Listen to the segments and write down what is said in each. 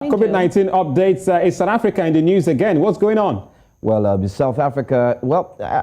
COVID-19 updates. Is South Africa in the news again? What's going on? Well, South Africa,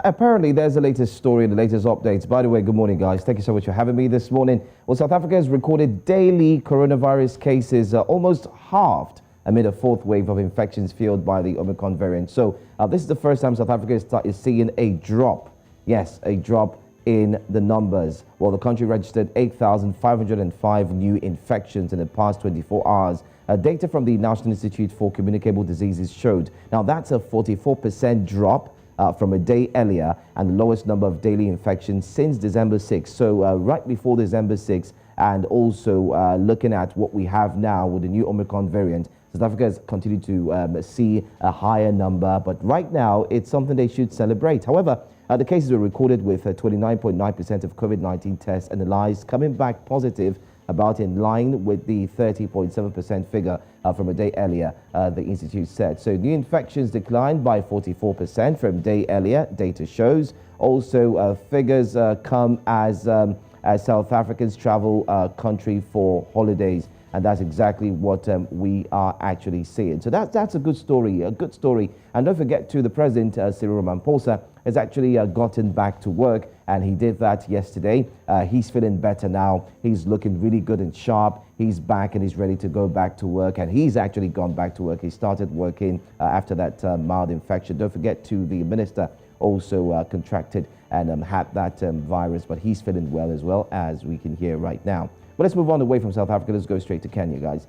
apparently there's the latest story, the latest updates. By the way, good morning, guys. Thank you so much for having me this morning. Well, South Africa has recorded daily coronavirus cases almost halved amid a fourth wave of infections fueled by the Omicron variant. So this is the first time South Africa is seeing a drop. Yes, a drop in the numbers. Well, the country registered 8,505 new infections in the past 24 hours. Data from the National Institute for Communicable Diseases showed. Now, that's a 44% drop from a day earlier and the lowest number of daily infections since December 6th. So right before December 6th, and also looking at what we have now with the new Omicron variant, South Africa has continued to see a higher number. But right now, it's something they should celebrate. However, the cases were recorded with 29.9% of COVID-19 tests analyzed coming back positive, about in line with the 30.7% figure from a day earlier, the Institute said. So new infections declined by 44% from day earlier, data shows. Also, figures come as South Africans travel country for holidays. And that's exactly what we are actually seeing. So that's a good story, And don't forget the President, Cyril Ramaphosa, has actually gotten back to work, and he did that yesterday. He's feeling better now. He's looking really good and sharp. He's back and he's ready to go back to work, and he's actually gone back to work. He started working after that mild infection. Don't forget the minister also contracted and had that virus, but he's feeling well as well, as we can hear right now. But let's move on away from South Africa. Let's go straight to Kenya, guys.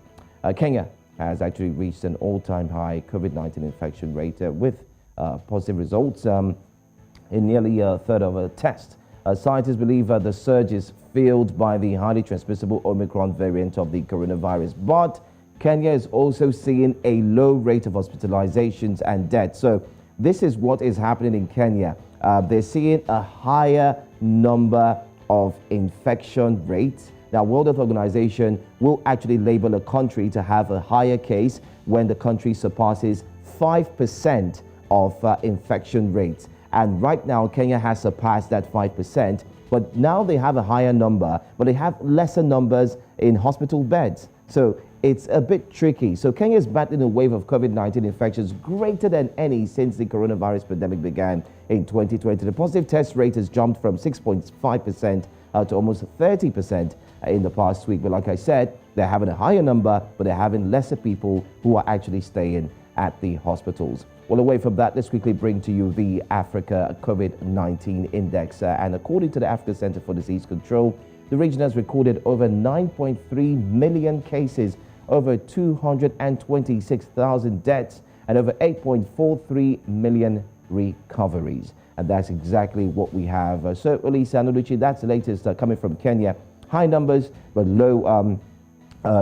Kenya has actually reached an all-time high COVID-19 infection rate with positive results in nearly a third of a test. Scientists believe the surge is fueled by the highly transmissible Omicron variant of the coronavirus. But Kenya is also seeing a low rate of hospitalizations and deaths. So this is what is happening in Kenya. They're seeing a higher number of infection rates. Now, World Health Organization will actually label a country to have a higher case when the country surpasses 5% of infection rates. And right now, Kenya has surpassed that 5%, but now they have a higher number, but they have lesser numbers in hospital beds. So it's a bit tricky. So Kenya is battling a wave of COVID-19 infections greater than any since the coronavirus pandemic began in 2020. The positive test rate has jumped from 6.5% to almost 30% in the past week. But like I said, they're having a higher number, but they're having lesser people who are actually staying at the hospitals. Well, away from that, let's quickly bring to you the Africa COVID-19 index. And according to the Africa Center for Disease Control, the region has recorded over 9.3 million cases, over 226,000 deaths, and over 8.43 million recoveries. And that's exactly what we have. So, Elisa Anuluchi, that's the latest coming from Kenya. High numbers, but low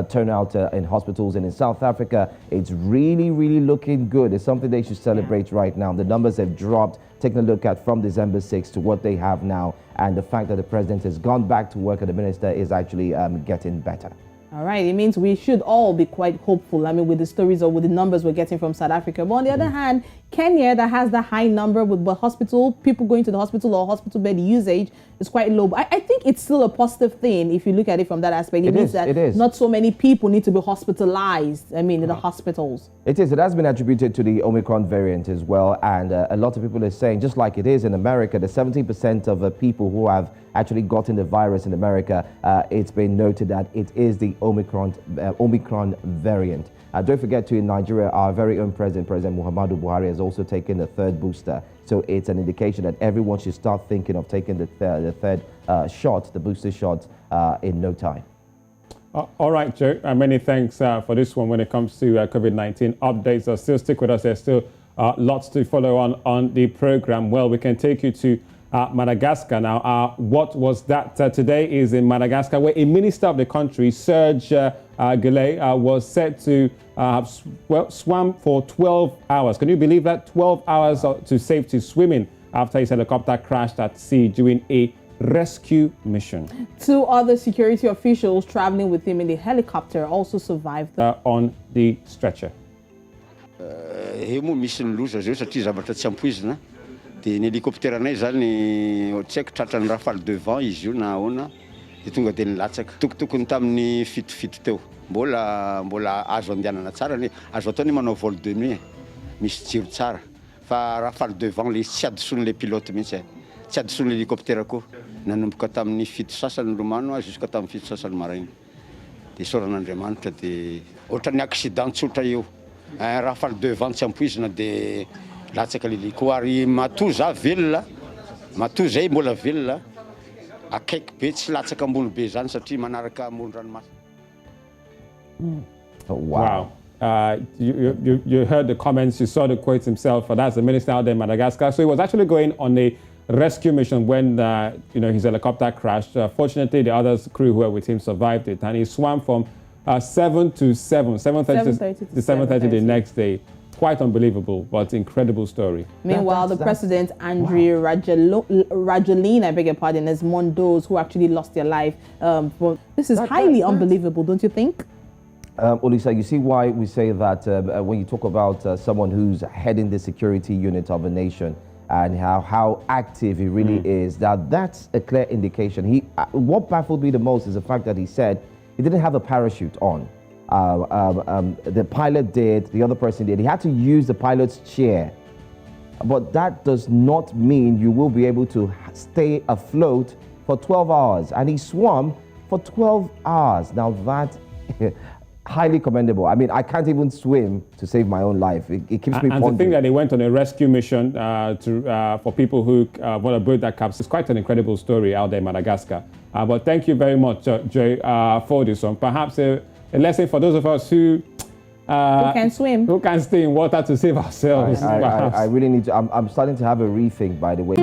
turnout in hospitals. And in South Africa, it's really looking good. It's something they should celebrate right now. The numbers have dropped. Taking a look at from December 6th to what they have now, and the fact that the president has gone back to work and the minister is actually getting better. All right, it means we should all be quite hopeful, with the stories or with the numbers we're getting from South Africa. But on the other hand, Kenya, that has the high number with the hospital, people going to the hospital or hospital bed usage is quite low. But I think it's still a positive thing if you look at it from that aspect. It means that not so many people need to be hospitalized, in the hospitals. It is. It has been attributed to the Omicron variant as well. And a lot of people are saying, just like it is in America, the 70% of people who have actually gotten the virus in America, it's been noted that it is the Omicron variant. Don't forget in Nigeria, our very own President Muhammadu Buhari has also taken the third booster. So it's an indication that everyone should start thinking of taking the third shot, the booster shot, in no time. All right, Joe. Many thanks for this one when it comes to COVID-19 updates. Still stick with us. There's still lots to follow on the program. Well, we can take you to Madagascar now. What was that today is in Madagascar, where a minister of the country, SERGE GELLE, was said to swam for 12 hours. Can you believe that? 12 hours to safety swimming after his helicopter crashed at sea during a rescue mission. 2 other security officials traveling with him in the helicopter also survived on the stretcher. Ny hélicoptère anay zany tsy haiko tratrany rafale devant izy io na ahoana de tonga de nilatsaka tokotokony tamin'ny fito teo. mbola azo andehanana tsara ny azo atao ny manao vol de nuit misy jiro tsara fa rafale devant le tsy adoson'le pilote mihitsy tsy adoson'le hélicoptère koa nanomboka tamin'ny fito sasany lomano jusqu'à tamin'ny fito sasany maraina de soran'Andriamanitra de ohatran'ny accident tsotra eo rafale devant tsy ampoizina de latsaka le hélico ary matoa za velona matoa zay mbola velona akaiky be tsy latsaka ambony be zany satria manaraka amoron-dranomasina. Wow. You heard the comments, you saw the quotes himself. That's the minister out there in Madagascar. So he was actually going on a rescue mission when his helicopter crashed. Fortunately, the other crew who were with him survived it, and he swam from 7 to 7:30 to 7:30 the next day. Quite unbelievable, but incredible story. Meanwhile, the president, Andrew Rajoelina, I beg your pardon, is among those who actually lost their life. This is highly unbelievable, don't you think? Olisa, you see why we say that when you talk about someone who's heading the security unit of a nation and how active he really is, that's a clear indication. What baffled me the most is the fact that he said he didn't have a parachute on. The pilot did, the other person did. He had to use the pilot's chair. But that does not mean you will be able to stay afloat for 12 hours. And he swam for 12 hours. Now that, highly commendable. I mean, I can't even swim to save my own life. It keeps me pondering. And to think that they went on a rescue mission for people who want to board that capsule. It's quite an incredible story out there in Madagascar. But thank you very much, Jay, for this one. Perhaps a lesson for those of us who can swim, who can stay in water to save ourselves. I really need to. I'm starting to have a rethink, by the way.